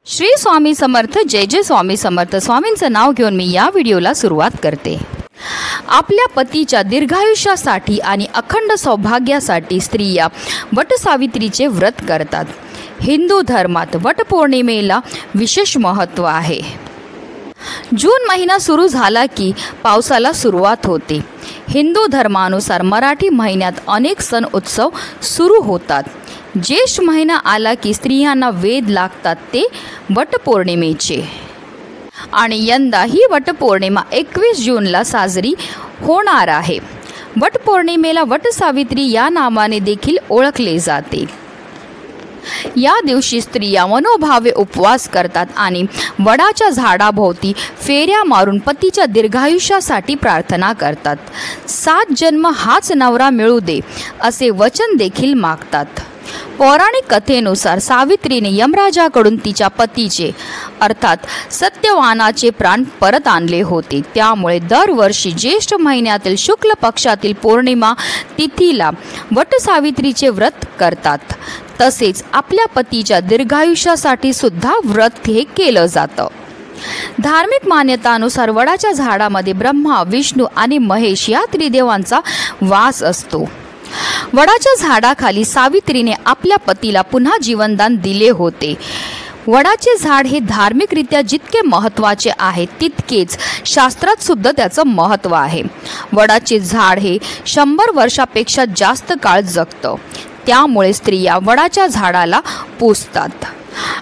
श्री स्वामी समर्थ। जय जय स्वामी समर्थ। स्वामींचं नाव घेऊन मी या व्हिडिओला सुरुवात करते। आपल्या पतीच्या दीर्घायुष्यासाठी आणि अखंड सौभाग्यासाठी स्त्रिया वटसावित्रीचे व्रत करतात। हिंदू धर्मात वटपौर्णिमेला विशेष महत्त्व आहे। जून महिना सुरू झाला की पावसाला सुरुवात होते। हिंदू धर्मानुसार मराठी महिन्यात अनेक सण उत्सव सुरू होतात। ज्येष्ठ महिना आला की स्त्रियांना वेध लागतात ते वटपौर्णिमेचे। आणि यंदा ही वटपौर्णिमा 21 जूनला साजरी होणार आहे। वटपौर्णिमेला वटसावित्री या नावाने देखील ओळखले जाते। या दिवशी स्त्रिया मनोभावे उपवास करतात आणि वडाच्या झाडाभोवती फेऱ्या मारून पतीच्या दीर्घायुष्यासाठी प्रार्थना करतात। 7 जन्म हाच नवरा मिळू दे असे वचन देखील मागतात। पौराणिक कथेनुसार सावित्रीने यमराजाकडून तिच्या पतीचे अर्थात सत्यवानाचे प्राण परत आणले होते। त्यामुळे दरवर्षी ज्येष्ठ महिन्यातील शुक्ल पक्षातील पौर्णिमा तिथीला वटसावित्रीचे व्रत करतात। तसेच आपल्या पतीच्या दीर्घायुष्यासाठी सुद्धा व्रत हे केलं जातं। धार्मिक मान्यतानुसार वडाच्या झाडामध्ये ब्रह्मा, विष्णू आणि महेश या त्रिदेवांचा वास असतो। वडाच्या झाडाखाली सावित्रीने आपल्या पतीला पुन्हा जीवनदान दिले होते। वडाचे झाड हे धार्मिकरित्या जितके महत्त्वाचे आहे तितकेच शास्त्रात सुद्धा त्याचं महत्त्व आहे। वडाचे झाड हे 100 वर्षापेक्षा जास्त काळ जगतं। त्यामुळे स्त्रिया वडाच्या झाडाला पूजतात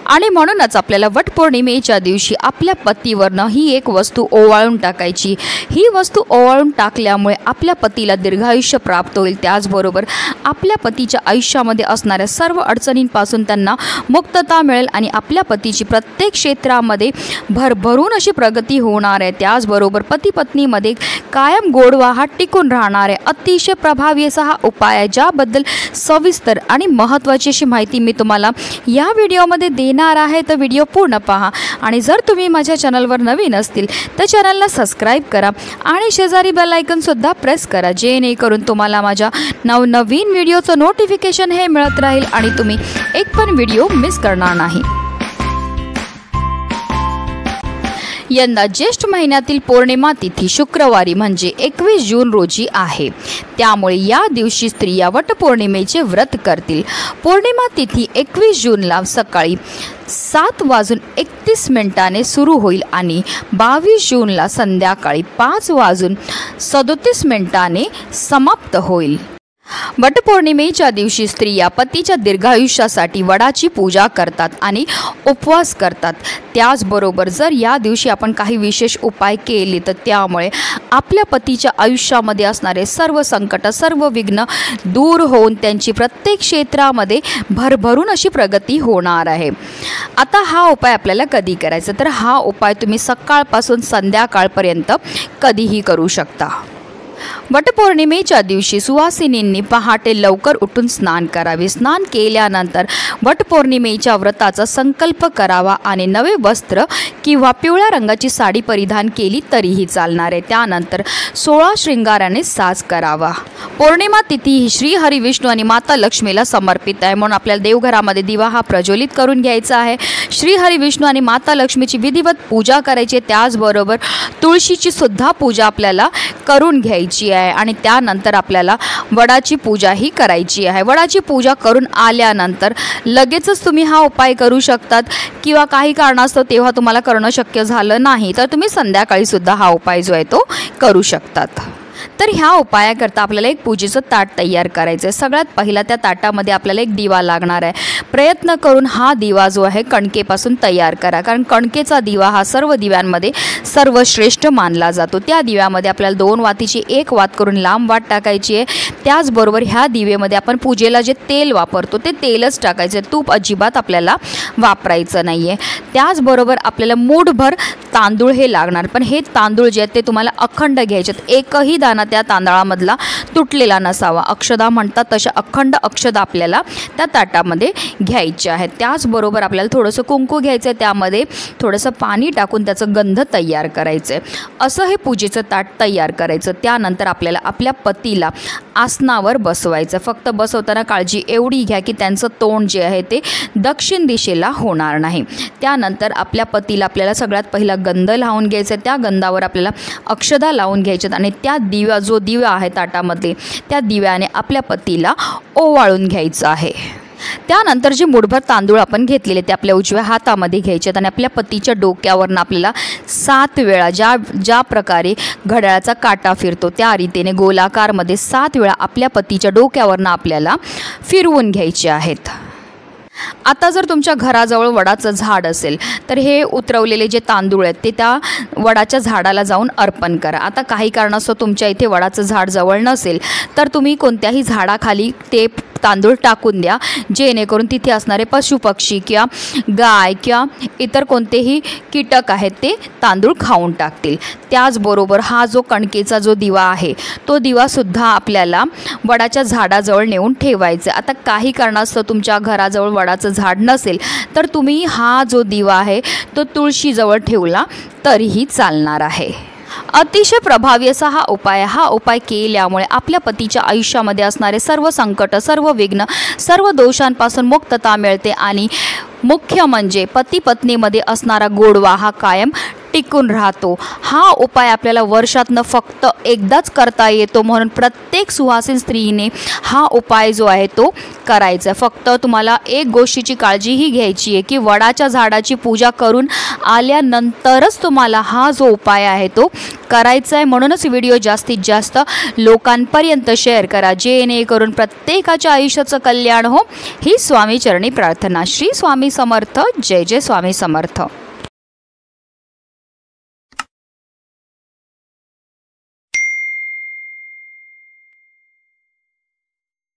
आणि म्हणूनच आपल्याला वटपौर्णिमेच्या दिवशी आपल्या पतीवरनं ही एक वस्तू ओवाळून टाकायची। ही वस्तू ओवाळून टाकल्यामुळे आपल्या पतीला दीर्घायुष्य प्राप्त होईल। त्याचबरोबर आपल्या पतीच्या आयुष्यामध्ये असणाऱ्या सर्व अडचणींपासून त्यांना मुक्तता मिळेल आणि आपल्या पतीची प्रत्येक क्षेत्रामध्ये भरभरून अशी प्रगती होणार आहे। त्याचबरोबर पती पत्नीमध्ये कायम गोडवा हा टिकून राहणार आहे। अतिशय प्रभावी असा हा उपाय आहे, ज्याबद्दल सविस्तर आणि महत्त्वाची अशी माहिती मी तुम्हाला या व्हिडिओमध्ये देणार आहे। तर व्हिडिओ पूर्ण पहा आणि जर तुम्ही माझ्या चॅनलवर नवीन असतील तर चॅनलला सबस्क्राईब करा आणि शेजारी बेल आयकॉन सुद्धा प्रेस करा, जेणेकरून तुम्हाला माझ्या नवनवीन व्हिडिओचं नोटिफिकेशन हे मिळत राहील आणि तुम्ही एक पण व्हिडिओ मिस करणार नाही। यंदा ज्येष्ठ महिन्यातील पौर्णिमा तिथी शुक्रवारी म्हणजे 21 जून रोजी आहे। त्यामुळे या दिवशी स्त्रिया वटपौर्णिमेचे व्रत करतील। पौर्णिमा तिथी 21 जूनला सकाळी 7:31 सुरू होईल आणि 22 जूनला संध्याकाळी 5:37 समाप्त होईल। वटपौर्णिमेच्या दिवशी स्त्रिया पतीच्या दीर्घायुष्यासाठी वडाची पूजा करतात आणि उपवास करतात। त्याचबरोबर जर या दिवशी आपण काही विशेष उपाय केले तर त्यामुळे आपल्या पतीच्या आयुष्यामध्ये असणारे सर्व संकट, सर्व विघ्न दूर होऊन त्यांची प्रत्येक क्षेत्रामध्ये भरभरून अशी प्रगती होणार आहे। आता हा उपाय आपल्याला कधी करायचा, तर हा उपाय तुम्ही सकाळपासून संध्याकाळपर्यंत कधीही करू शकता। वटपौर्णिमेच्या दिवशी सुवासिनींनी पहाटे लवकर उठून स्नान करावे। स्नान केल्यानंतर वटपौर्णिमेच्या व्रताचा संकल्प करावा आणि नवे वस्त्र किंवा पिवळ्या रंगाची साडी परिधान केली तरीही चालणार आहे। त्यानंतर 16 शृंगाराने साज करावा। पौर्णिमा तिथी ही श्री हरी विष्णू आणि माता लक्ष्मीला समर्पित आहे, म्हणून आपल्याला देवघरामध्ये दिवा हा प्रज्वलित करून घ्यायचा आहे। श्री हरी विष्णू आणि माता लक्ष्मीची विधिवत पूजा करायची। त्याचबरोबर तुळशीची सुद्धा पूजा आपल्याला करून घ्यायची आहे आणि त्यानंतर आपल्याला वडाची पूजा ही करायची आहे। वडाची पूजा करून आल्यानंतर लगेचच तुम्ही हा उपाय करू शकतात किंवा काही कारणास्तव तेव्हा तुम्हाला करणं शक्य झालं नाही तर तुम्ही संध्याकाळी सुद्धा हा उपाय जो आहे तो करू शकतात। तर ह्या उपायाकरता आपल्याला एक पूजेचं ताट तयार करायचं आहे। सगळ्यात पहिला त्या ताटामध्ये आपल्याला एक दिवा लागणार आहे। प्रयत्न करून हा दिवा जो आहे कणकेपासून तयार करा, कारण कणकेचा दिवा हा सर्व दिव्यांमध्ये सर्वश्रेष्ठ मानला जातो। त्या दिव्यामध्ये आपल्याला 2 वातीची 1 वात करून लांब वात टाकायची आहे। त्याचबरोबर ह्या दिवेमध्ये आपण पूजेला जे तेल वापरतो ते तेलच टाकायचं आहे, तूप अजिबात आपल्याला वापरायचं नाही आहे। त्याचबरोबर आपल्याला मूठभर तांदूळ हे लागणार, पण हे तांदूळ जे आहेत ते तुम्हाला अखंड घ्यायचे आहेत. एकही दाणा त्या तांदळामधला तुटलेला नसावा. अक्षदा म्हणतात तशा अखंड अक्षदा आपल्याला त्या ताटामध्ये घ्यायच्या आहेत. त्याचबरोबर आपल्याला थोडंसं कुंकू घ्यायचं आहे, त्यामध्ये थोडंसं पाणी टाकून त्याचं गंध तयार करायचं आहे. असं हे पूजेचं ताट तयार करायचं. त्यानंतर आपल्याला आपल्या पतीला आसनावर बसवायचं. फक्त बसवताना काळजी एवढी घ्या की त्यांचं तोंड जे आहे ते दक्षिण दिशेला होणार नाही. त्यानंतर आपल्या पतीला आपल्याला सगळ्यात पहिला गंध लावून घ्यायचा. त्या गंधावर आपल्याला अक्षदा लावून घ्यायच्यात आणि त्या दिवा जो दिवा आहे ताटामध्ये त्या दिव्याने आपल्या पतीला ओवाळून घ्यायचं आहे. त्यानंतर जे मुठभर तांदूळ आपण घेतलेले ते आपल्या उजव्या हातामध्ये घ्यायचे आणि आपल्या पतीच्या डोक्यावरनं आपल्याला 7 वेळा ज्या प्रकारे घड्याळाचा काटा फिरतो त्या रीतीने गोलाकारमध्ये 7 वेळा आपल्या पतीच्या डोक्यावरनं आपल्याला फिरवून घ्यायचे आहेत. आता जर तुमच्या घराजवळ वडाचं झाड असेल तर हे उतरवलेले जे तांदूळ आहेत ते त्या वडाच्या झाडाला जाऊन अर्पण करा. आता काही कारणास्तव तुमच्या इथे वडाचं झाड जवळ नसेल तर तुम्ही कोणत्याही झाडाखाली ते तांदूळ टाकून द्या, जेणेकरून तिथे असणारे पशुपक्षी किंवा गाय किंवा इतर कोणतेही कीटक आहेत ते तांदूळ खाऊन टाकतील. त्याचबरोबर हा जो कणकेचा जो दिवा आहे तो दिवासुद्धा आपल्याला वडाच्या झाडाजवळ नेऊन ठेवायचा. आता काही कारणास्तव तुमच्या घराजवळ वडाचं झाड नसेल तर तुम्ही हा जो दिवा आहे तो तुळशीजवळ ठेवला तरीही चालणार आहे. अतिशय प्रभावी असा हा उपाय केल्यामुळे आपल्या पतीच्या आयुष्यामध्ये असणारे सर्व संकट, सर्व विघ्न, सर्व दोषांपासून मुक्तता मिळते आणि मुख्य म्हणजे पती पत्नीमध्ये असणारा गोडवा हा कायम टिकून राहतो. हा उपाय आपल्याला वर्षातनं फक्त एकदाच करता येतो, म्हणून प्रत्येक सुवासिन स्त्रीने हा उपाय जो आहे तो करायचा. फक्त तुम्हाला एक गोष्टीची काळजीही घ्यायची आहे की वडाच्या झाडाची पूजा करून आल्यानंतरच तुम्हाला हा जो उपाय आहे तो करायचा आहे. म्हणूनच व्हिडिओ जास्तीत जास्त लोकांपर्यंत शेअर करा, जेणेकरून प्रत्येकाच्या आयुष्याचं कल्याण हो. ही स्वामीचरणी प्रार्थना. श्री स्वामी समर्थ. जय जय स्वामी समर्थ.